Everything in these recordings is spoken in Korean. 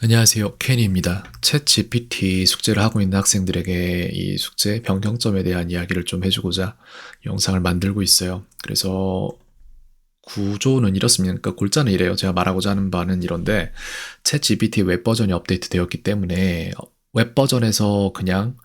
안녕하세요. 케니입니다. 챗 GPT 숙제를 하고 있는 학생들에게 이 숙제 변경점에 대한 이야기를 좀 해주고자 영상을 만들고 있어요. 그래서 구조는 이렇습니다. 그러니까 골자는 이래요. 제가 말하고자 하는 바는 이런데 챗 GPT 웹 버전이 업데이트 되었기 때문에 웹 버전에서 그냥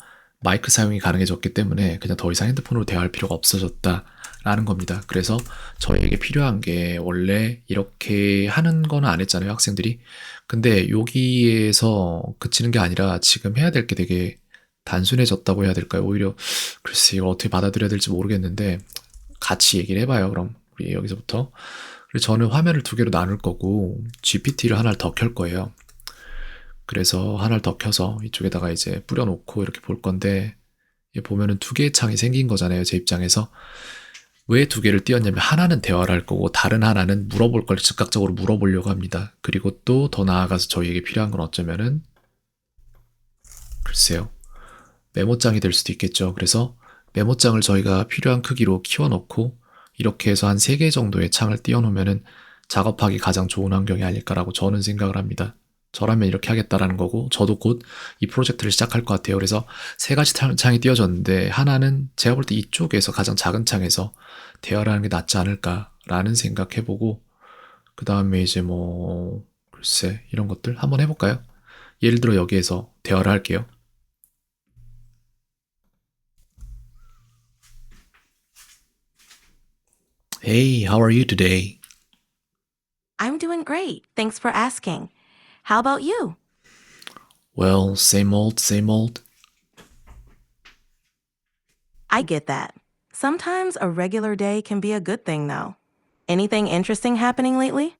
마이크 사용이 가능해졌기 때문에 그냥 더 이상 핸드폰으로 대화할 필요가 없어졌다라는 겁니다. 그래서 저희에게 필요한 게 원래 이렇게 하는 거는 안 했잖아요, 학생들이. 근데 여기에서 그치는 게 아니라 지금 해야 될 게 되게 단순해졌다고 해야 될까요? 오히려 글쎄 이걸 어떻게 받아들여야 될지 모르겠는데 같이 얘기를 해봐요. 그럼 우리 여기서부터. 그리고 저는 화면을 두 개로 나눌 거고 GPT를 하나를 더 켤 거예요. 그래서 하나를 더 켜서 이쪽에다가 이제 뿌려놓고 이렇게 볼 건데 보면은 두 개의 창이 생긴 거잖아요. 제 입장에서. 왜 두 개를 띄웠냐면 하나는 대화를 할 거고 다른 하나는 물어볼 걸 즉각적으로 물어보려고 합니다. 그리고 또 더 나아가서 저희에게 필요한 건 어쩌면은 글쎄요. 메모장이 될 수도 있겠죠. 그래서 메모장을 저희가 필요한 크기로 키워놓고 이렇게 해서 한 3개 정도의 창을 띄워놓으면은 작업하기 가장 좋은 환경이 아닐까라고 저는 생각을 합니다. 저라면 이렇게 하겠다라는 거고 저도 곧 이 프로젝트를 시작할 것 같아요. 그래서 3가지 창이 띄워졌는데 하나는 제가 볼 때 이쪽에서 가장 작은 창에서 대화를 하는 게 낫지 않을까라는 생각해보고 그 다음에 이제 뭐 글쎄 이런 것들 한번 해볼까요? 예를 들어 여기에서 대화를 할게요. Hey, how are you today? I'm doing great. Thanks for asking. How about you? Well, same old, same old. I get that. Sometimes a regular day can be a good thing, though. Anything interesting happening lately?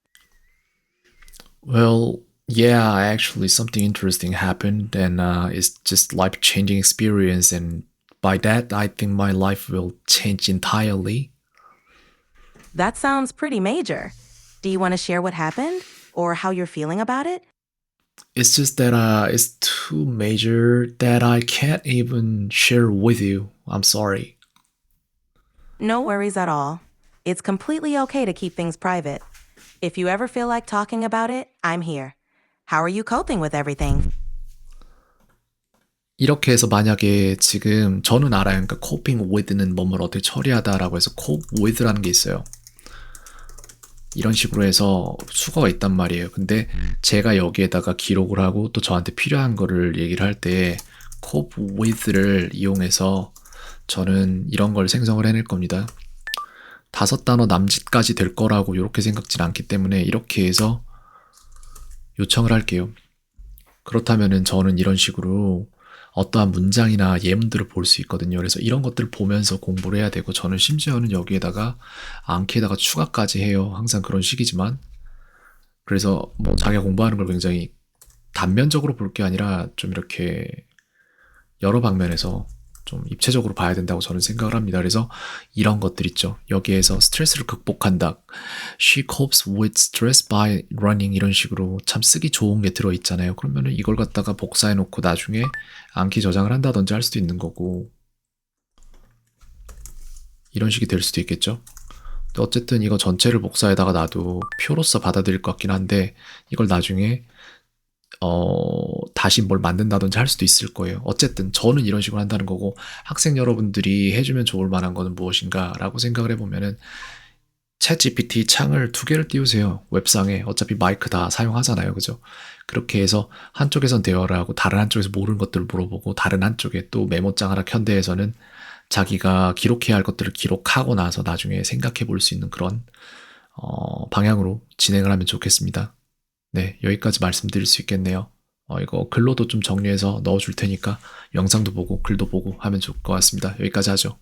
Well, yeah, actually something interesting happened and it's just life-changing experience and by that I think my life will change entirely. That sounds pretty major. Do you want to share what happened or how you're feeling about it? It's just that it's too major that I can't even share with you. I'm sorry. No worries at all. It's completely okay to keep things private. If you ever feel like talking about it, I'm here. How are you coping with everything? 이렇게 해서 만약에 지금 저는 알아요. 그러니까 coping with는 뭐뭐를 어떻게 처리하다라고 해서 cope with라는 게 있어요. 이런 식으로 해서 수거가 있단 말이에요. 근데 제가 여기에다가 기록을 하고 또 저한테 필요한 거를 얘기를 할 때 cope with를 이용해서 저는 이런 걸 생성을 해낼 겁니다. 5단어 남짓까지 될 거라고 이렇게 생각진 않기 때문에 이렇게 해서 요청을 할게요. 그렇다면은 저는 이런 식으로 어떠한 문장이나 예문들을 볼 수 있거든요. 그래서 이런 것들을 보면서 공부를 해야 되고 저는 심지어는 여기에다가 암기에다가 추가까지 해요. 항상 그런 식이지만 그래서 뭐 자기가 공부하는 걸 굉장히 단면적으로 볼 게 아니라 좀 이렇게 여러 방면에서 좀 입체적으로 봐야 된다고 저는 생각을 합니다. 그래서 이런 것들 있죠. 여기에서 스트레스를 극복한다. She copes with stress by running 이런 식으로 참 쓰기 좋은 게 들어있잖아요. 그러면은 이걸 갖다가 복사해 놓고 나중에 암기 저장을 한다든지 할 수도 있는 거고 이런 식이 될 수도 있겠죠. 어쨌든 이거 전체를 복사에다가 놔도 표로서 받아들일 것 같긴 한데 이걸 나중에 다시 뭘 만든다든지 할 수도 있을 거예요. 어쨌든 저는 이런 식으로 한다는 거고 학생 여러분들이 해주면 좋을 만한 거는 무엇인가 라고 생각을 해보면은 챗 GPT 창을 2개를 띄우세요. 웹상에 어차피 마이크 다 사용하잖아요. 그죠? 그렇게 해서 한쪽에선 대화를 하고 다른 한쪽에서 모르는 것들을 물어보고 다른 한쪽에 또 메모장 하나 켠 데에서는 자기가 기록해야 할 것들을 기록하고 나서 나중에 생각해 볼 수 있는 그런 방향으로 진행을 하면 좋겠습니다. 네, 여기까지 말씀드릴 수 있겠네요. 이거 글로도 좀 정리해서 넣어줄 테니까 영상도 보고 글도 보고 하면 좋을 것 같습니다. 여기까지 하죠.